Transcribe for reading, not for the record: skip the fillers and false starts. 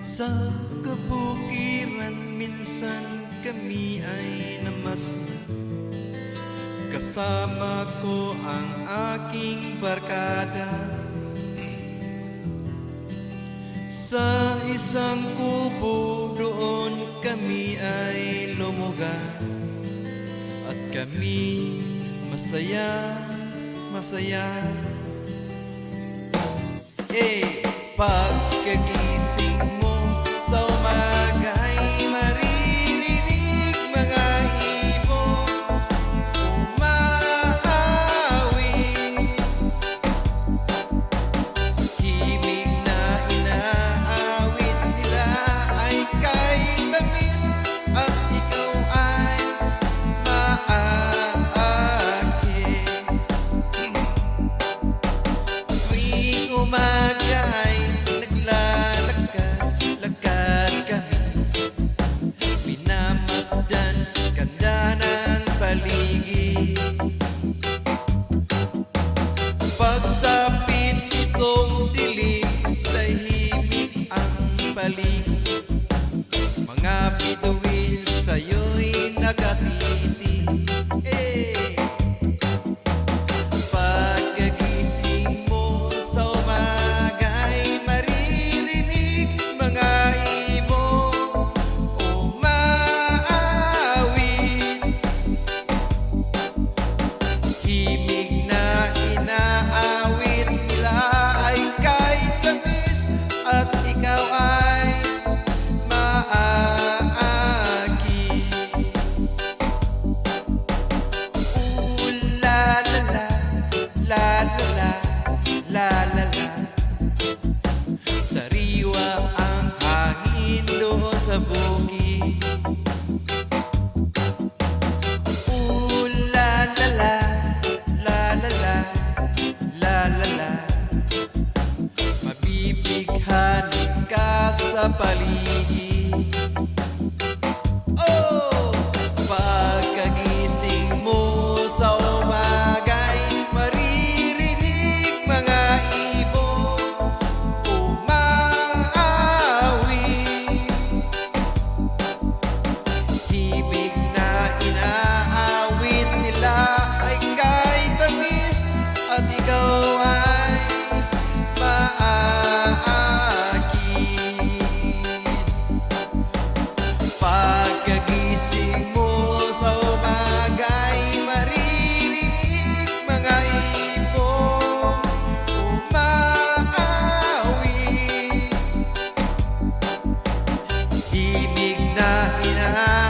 Sa kabukiran minsan kami ay namasdan, kasama ko ang aking barkada. Sa isang kubo doon kami ay lumugan, at kami masaya, masaya. Pagkagising mo sa umaga'y maririnig mga ibon umahawig, himig na inaawit nila ay kay tamis, at ikaw ay maaakit. Tuwing umaga ay naglalakad kami, minamasdan ganda ng paligid. Pagsapit itong dilim, tahimik ang paligid, mga bituin sa'yo'y nakatiti. Pagkagising mo sa umaga'y maririnig mga ibon umaawit, himig na inaawit nila ay kay tamis, at ikaw ay maaakit. La la la, la la la, la la la. Sariwa ang hangin doon sa bukid. La la la, la la la, la la la. Mabibighanin ka sa paligid. Pagkagising mo sa umaga'y maririnig mga ibon umaawit, himig na inaawit nila ay kay tamis, at ikaw ay maaakit. Pagkagising mo sa umaga'y maririnig mga ibon umaawit, himig na inaawit